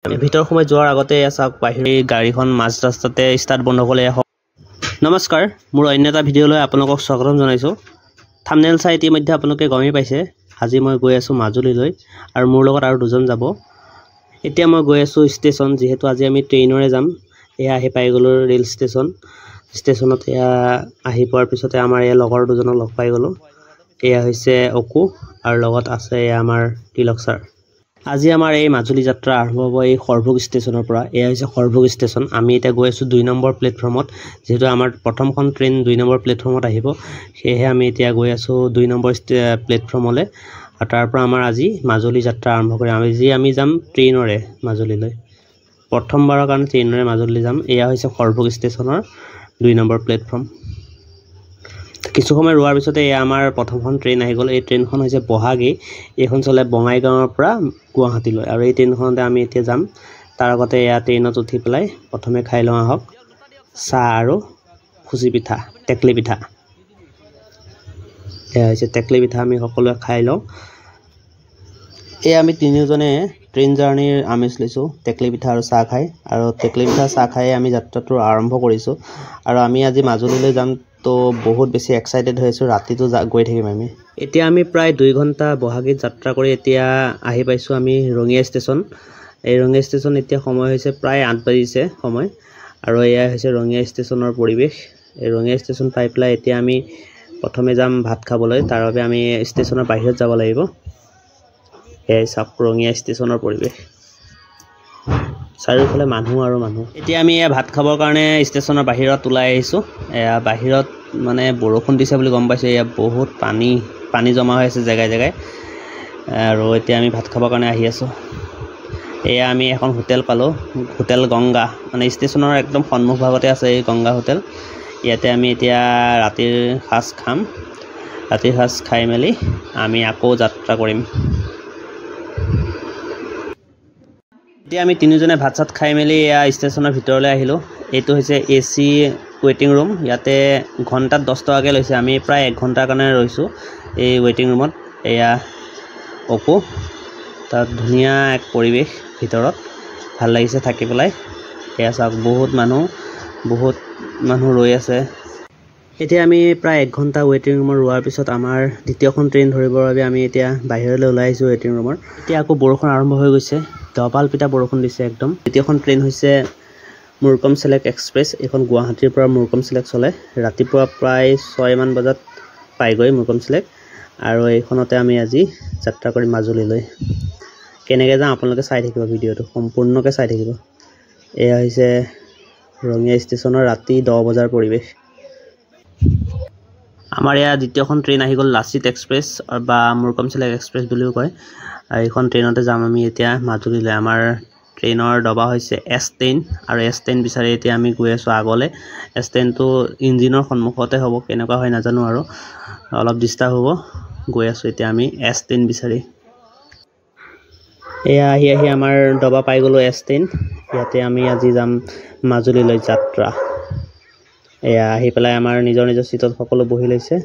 ভিতৰ সময় যোৱাৰ আগতে চাওক বাহিৰ গাড়ীখন মাজ ৰাস্তাতে ষ্টাৰ্ট বন্ধ হ'লে নমস্কাৰ মোৰ অন্য এটা ভিডিঅ'লৈ আপোনালোকক স্বাগতম জনাইছো থাম্বনেল চাই ইতিমধ্যে আপোনালোকে গমেই পাইছে আজি মই গৈ আছো মাজুলীলৈ আৰু মোৰ লগত আৰু দুজন যাব এতিয়া মই গৈ আছো ষ্টেচন যেহেতু আজি আমি ট্ৰেইনৰে যাম এয়া আহি পাই গলো ৰেল ষ্টেচনত এয়া আহি পোৱাৰ পিছতে আমাৰ এই লগৰ দুজনক লগ পাই গলো এয়া হৈছে অকু আৰু লগত আছে আমাৰ তিলক স্যাৰ আজি আমাৰ এই মাজুলী যাত্ৰা আৰম্ভ হ'ব এই খৰভোগ ষ্টেচনৰ পৰা এয়া হৈছে খৰভোগ ষ্টেচন আমি এতিয়া গৈ আছো 2 নম্বৰ প্লেটফৰ্মত যেহেতু আমাৰ প্ৰথমখন ট্ৰেইন 2 নম্বৰ প্লেটফৰ্মত আহিব সেয়ে আমি এতিয়া গৈ আছো 2 নম্বৰ প্লেটফৰ্মলৈ আৰু তাৰ পৰা আমাৰ আজি মাজুলী যাত্ৰা আৰম্ভ কৰিম আমি যাম ট্ৰেইনৰে মাজুলীলৈ প্ৰথমবাৰৰ কাৰণে ট্ৰেইনৰে মাজুলী যাম এয়া হৈছে খৰভোগ ষ্টেচনৰ 2 নম্বৰ প্লেটফৰ্ম কিছু সময় ৰোৱাৰ পিছতে এয়া আমাৰ প্ৰথমখন ট্ৰেইন আহি গ'ল এই ট্ৰেইনখন হৈছে বহাগী এইখন চলে বঙাইগাঁৱৰ পৰা গুৱাহাটীলৈ আৰু এই ট্ৰেইনখনতে আমি এতিয়া যাম তাৰ আগতে এয়া ট্ৰেইনত উঠি পেলাই প্ৰথমে খাই লওঁ আহক চাহ আৰু খুচি পিঠা টেকলি পিঠা এয়া হৈছে টেকলি পিঠা আমি সকলোৱে খাই লওঁ এই আমি তিনিজনে ট্ৰেইন জাৰ্নিৰ আমেজ লৈছো টেকলি পিঠা আৰু চাহ খাই আৰু টেকলি পিঠা চাহ খাই আমি যাত্ৰাটো আৰম্ভ কৰিছো আৰু আমি আজি মাজুলীলৈ যাম তো বহুত বেছি এক্সাইটেড হৈছো ৰাতিটো গৈ থাকিম আমি এতিয়া আমি প্ৰায় 2 ঘণ্টা বহাগীত যাত্ৰা কৰি এতিয়া আহি পাইছো আমি ৰঙিয়া ষ্টেচন এই ৰঙিয়া ষ্টেচন এতিয়া সময় হৈছে প্ৰায় 8 বাজিছে সময় আৰু এয়া হৈছে ৰঙিয়া ষ্টেচনৰ পৰিৱেশ এই ৰঙিয়া ষ্টেচন পাই পেলাই এতিয়া আমি প্ৰথমে যাম ভাত খাবলৈ তাৰ বাবে আমি ষ্টেচনৰ বাহিৰত যাব লাগিব এই চাওক ৰঙিয়া ষ্টেচনৰ পৰিৱেশ চাৰিওফালে মানুহ আৰু মানুহ এতিয়া আমি ভাত খাবৰ কাৰণে ষ্টেচনৰ বাহিৰত ওলাই আহিছো এয়া বাহিৰত মানে বৰষুণ দিছে বুলি গম পাইছো এয়া বহুত পানী জমা হৈ আছে জেগায় আৰু এতিয়া আমি ভাত খাবৰ কাৰণে আহি আছো এয়া আমি এখন হোটেল পালো হোটেল গংগা মানে ষ্টেচনৰ একদম সন্মুখ ভাগতে আছে এই গংগা হোটেল ইয়াতে আমি এতিয়া ৰাতিৰ সাজ খাম ৰাতিৰ সাজ খাই মেলি আমি আকৌ যাত্ৰা কৰিম এতিয়া আমি তিনিজনে ভাত চাত খাই মেলি এয়া ষ্টেচনৰ ভিতৰলৈ আহিলো এইটো হৈছে এচি ৱেটিং ৰুম ইয়াতে ঘণ্টাত 10 টকাকৈ লৈছে আমি প্ৰায় 1 ঘণ্টাৰ কাৰণে ৰৈছো এই ৱেটিং ৰুমত এয়া অকো তাত ধুনীয়া এক পৰিৱেশ ভিতৰত ভাল লাগিছে থাকি পেলাই এয়া চাওক বহুত মানুহ ৰৈ আছে এতিয়া আমি প্ৰায় 1 ঘণ্টা ৱেটিং ৰুমৰ ৰোৱাৰ পিছত আমাৰ দ্বিতীয়খন ট্ৰেইন ধৰিবৰ বাবে আমি এতিয়া বাহিৰলৈ ওলাই আহিছো ৱেটিং ৰুমৰ এতিয়া আকৌ বৰষুণ আৰম্ভ হৈ গৈছে দপাল পিটা বৰষুণ দিছে একদম দ্বিতীয়খন ট্ৰেইন হৈছে মুৰকম চিলেক্ট এক্সপ্ৰেছ এখন গুৱাহাটীৰ পৰা মুৰকম চিলেক্ট চলে ৰাতিপুৱা প্ৰায় 6 মান বজাত পাইগৈ মুৰকম চিলেক্ট আৰু এইখনতে আমি আজি যাত্ৰা কৰিম মাজুলীলৈ কেনেকৈ যাম আপোনালোকে চাই থাকিব ভিডিঅ'টো সম্পূৰ্ণকৈ চাই থাকিব এয়া হৈছে ৰঙিয়া ষ্টেচনৰ ৰাতি 10 বজাৰ পৰিৱেশ আমাৰ ইয়াৰ দ্বিতীয়খন ট্ৰেইন আহি গ'ল লাচিত এক্সপ্ৰেছ বা মুৰকম চিলেক্ট এক্সপ্ৰেছ বুলিও কয় আৰু এইখন ট্ৰেইনতে যাম আমি এতিয়া মাজুলীলৈ আমাৰ ট্ৰেইনৰ ডবা হৈছে S10 আৰু S10 বিচাৰি এতিয়া আমি গৈ আছো আগলৈ S10টো ইঞ্জিনৰ সন্মুখতে হ'ব কেনেকুৱা হয় নাজানো আৰু অলপ ডিস্টাৰ্ব হ'ব গৈ আছো এতিয়া আমি S10 বিচাৰি এয়া আহি আমাৰ ডবা পাই গলো S10 ইয়াতে আমি আজি যাম মাজুলীলৈ যাত্ৰা এয়া আহি পেলাই আমাৰ নিজৰ চিটত সকলো বহি লৈছে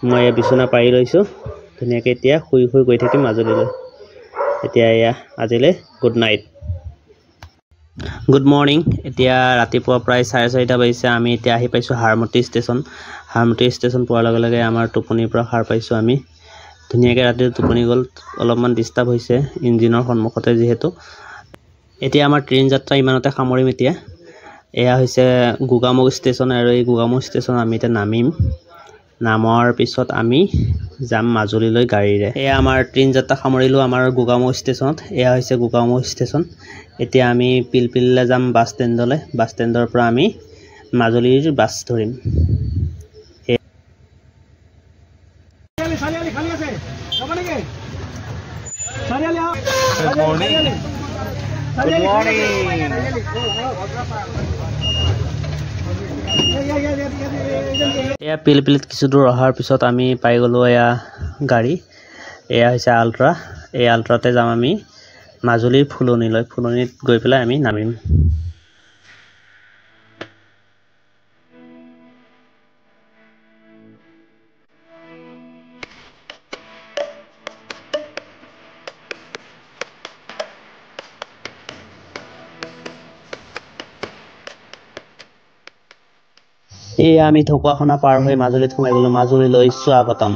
মই এই বিছনা পাৰি লৈছো ধুনীয়াকৈ এতিয়া শুই গৈ থাকিম মাজুলীলৈ এতিয়া এয়া আজিলৈ গুড নাইট গুড মৰ্নিং এতিয়া ৰাতিপুৱা প্ৰায় 4:30 বাজিছে আমি এতিয়া আহি পাইছো হাৰমতি ষ্টেচন পোৱাৰ লগে লগে আমাৰ টোপনিৰ পৰা সাৰ পাইছো আমি ধুনীয়াকৈ ৰাতিৰ টোপনি গ'ল অলপমান ডিস্টাৰ্ব হৈছে ইঞ্জিনৰ সন্মুখতে যিহেতু এতিয়া আমাৰ ট্ৰেইন যাত্ৰা ইমানতে সামৰিম এতিয়া এয়া হৈছে গোগামুখ ষ্টেচন আৰু এই গোগামুখ ষ্টেচন আমি এতিয়া নামৰ পিছত আমি যাম মাজুলীলৈ গাড়ীৰে এয়া আমাৰ ট্ৰেইন যাত্ৰা সামৰিলো আমাৰ গোগামুখ ষ্টেচনত এয়া হৈছে গোগামুখ ষ্টেচন এতিয়া আমি পিলপিললৈ যাম বাছ ষ্টেণ্ডৰ পৰা আমি মাজুলীৰ বাছ ধৰিম এয়া পিলপিলিত কিছু দূৰ অহাৰ পিছত আমি পাই গলো এয়া গাড়ী এয়া হৈছে আল্ট্ৰা এই আল্ট্ৰাতে যাম আমি মাজুলীৰ ফুলনিত গৈ পেলাই আমি নামিম এয়া আমি ঢকুৱাখানা পাৰ হৈ মাজুলীত সোমাই গ'লো। মাজুলীলৈ স্বাগতম।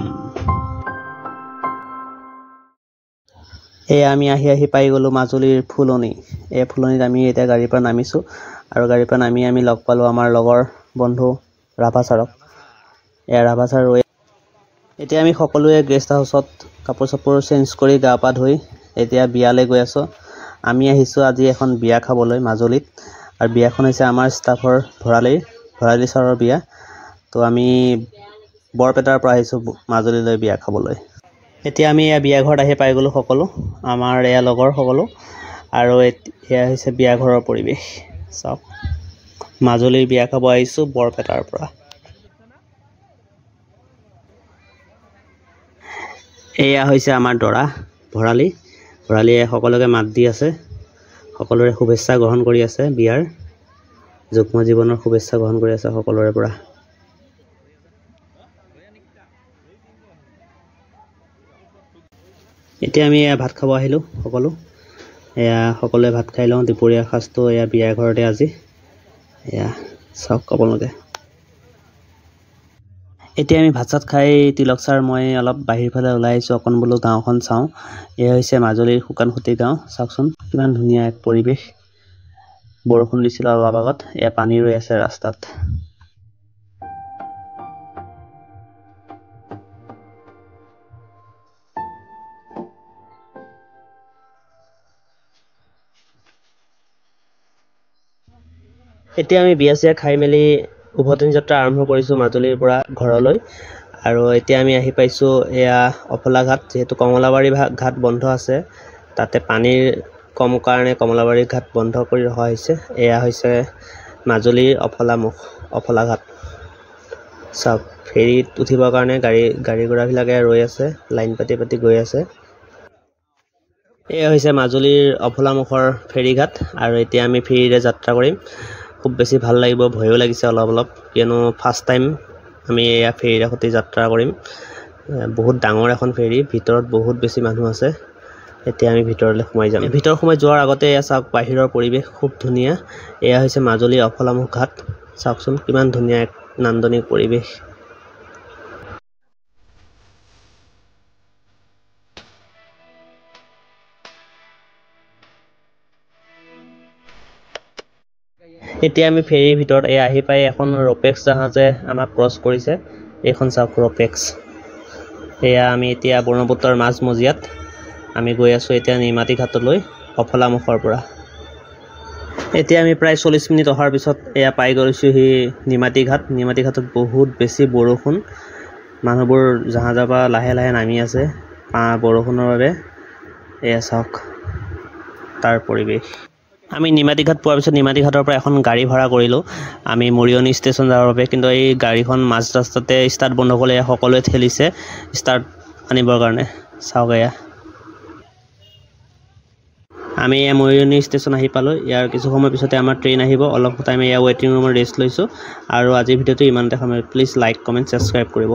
এয়া আমি আহি পাই গ'লো মাজুলীৰ ফুলনি। এই ফুলনিত আমি এতিয়া গাড়ীৰ পৰা নামিছোঁ আৰু গাড়ীৰ পৰা নামি আমি লগ পালোঁ আমাৰ লগৰ বন্ধু ৰাভা ছাৰক। এয়া ৰাভা ছাৰ ৰৈ। এতিয়া আমি সকলোৱে গেষ্ট হাউচত কাপোৰ চাপোৰ চেঞ্জ কৰি গা পা ধুই এতিয়া বিয়ালৈ গৈ আছোঁ। আমি আহিছোঁ আজি এখন বিয়া খাবলৈ মাজুলীত, আৰু বিয়াখন হৈছে আমাৰ ষ্টাফৰ ভৰালী ছাৰৰ বিয়া। তো আমি বৰপেটাৰ পৰা আহিছোঁ মাজুলীলৈ বিয়া খাবলৈ। এতিয়া আমি এয়া বিয়া ঘৰত আহি পাই গ'লোঁ সকলো, আমাৰ এয়া লগৰ সকলো, আৰু এয়া হৈছে বিয়া ঘৰৰ পৰিৱেশ। চাওক, মাজুলীৰ বিয়া খাব আহিছোঁ বৰপেটাৰ পৰা। এয়া হৈছে আমাৰ দৰা ভৰালীয়ে সকলোকে মাত দি আছে, সকলোৰে শুভেচ্ছা গ্ৰহণ কৰি আছে, বিয়াৰ যুগ্ম জীৱনৰ শুভেচ্ছা গ্ৰহণ কৰি আছে সকলোৰে পৰা। এতিয়া আমি এয়া ভাত খাব আহিলোঁ সকলো। এয়া সকলোৱে ভাত খাই লওঁ। দুপৰীয়া সাঁজটো এয়া বিয়া ঘৰতে আজি। এয়া চাওক আপোনালোকে। এতিয়া আমি ভাত চাত খাই তিলক ছাৰ মই অলপ বাহিৰ ফালে ওলাই আহিছোঁ, অকণ বোলো গাঁওখন চাওঁ। এয়া হৈছে মাজুলীৰ শুকানসুঁতি গাঁও। চাওকচোন কিমান ধুনীয়া এক পৰিৱেশ। বৰষুণ দিছিল অলপ আগত। এয়া পানী ৰৈ আছে ৰাস্তাত। এতিয়া আমি বিয়া চিয়া খাই মেলি উভতনি যাত্ৰা আৰম্ভ কৰিছোঁ মাজুলীৰ পৰা ঘৰলৈ। আৰু এতিয়া আমি আহি পাইছোঁ এয়া অফলা ঘাট। যিহেতু কমলাবাৰী ঘাট বন্ধ আছে, তাতে পানীৰ কম কাৰণে কমলাবাৰী ঘাট বন্ধ কৰি ৰখা হৈছে। এয়া হৈছে মাজুলীৰ অফলা ঘাট। চাওক, ফেৰীত উঠিবৰ কাৰণে গাড়ী ঘোঁৰাবিলাকে ৰৈ আছে, লাইন পাতি গৈ আছে। এয়া হৈছে মাজুলীৰ অফলামুখৰ ফেৰীঘাট, আৰু এতিয়া আমি ফেৰীৰে যাত্ৰা কৰিম। খুব বেছি ভাল লাগিব, ভয়ো লাগিছে অলপ, কিয়নো ফাৰ্ষ্ট টাইম আমি এয়া ফেৰীৰে সৈতে যাত্ৰা কৰিম। বহুত ডাঙৰ এখন ফেৰী, ভিতৰত বহুত বেছি মানুহ আছে। এতিয়া আমি ভিতৰলৈ সোমাই যাম। ভিতৰ সোমাই যোৱাৰ আগতে এয়া চাওক, বাহিৰৰ পৰিৱেশ খুব ধুনীয়া। এয়া হৈছে মাজুলীৰ অফলামুখ ঘাট। চাওকচোন কিমান ধুনীয়া এক নান্দনিক পৰিৱেশ। এতিয়া আমি ফেৰীৰ ভিতৰত আহি পাই এখন ৰপেক্স জাহাজে আমাক ক্ৰছ কৰিছে। এইখন চাওক ৰপেক্স। এয়া আমি এতিয়া ব্ৰহ্মপুত্ৰৰ মাজমজিয়াত আমি গৈ আছোঁ এতিয়া নিমাতী ঘাটলৈ অফলামুখৰ পৰা। এতিয়া আমি প্ৰায় 40 মিনিট অহাৰ পিছত এয়া পাই গৈছোঁহি নিমাতী ঘাট। নিমাতী ঘাটত বহুত বেছি বৰষুণ, মানুহবোৰ জাহাজৰ পৰা লাহে নামি আছে বৰষুণৰ বাবে। এয়া চাওক তাৰ পৰিৱেশ। আমি নিমাতী ঘাট পোৱাৰ পিছত নিমাতী ঘাটৰ পৰা এখন গাড়ী ভাড়া কৰিলোঁ আমি মৰিয়নি ষ্টেচন যাবৰ বাবে, কিন্তু এই গাড়ীখন মাজ ৰাস্তাতে ষ্টাৰ্ট বন্ধ কৰিলে। সকলোৱে ঠেলিছে ষ্টাৰ্ট আনিবৰ কাৰণে। চাওক এয়া আমি এয়া মৰিয়নি ষ্টেচন আহি পালোঁ। ইয়াৰ কিছু সময় পিছতে আমাৰ ট্ৰেইন আহিব। অলপ টাইম এয়া ৱেইটিং ৰুমত ৰেষ্ট লৈছোঁ। আৰু আজিৰ ভিডিঅ'টো ইমানতে সময়। প্লিজ লাইক, কমেণ্ট, ছাবস্ক্ৰাইব কৰিব।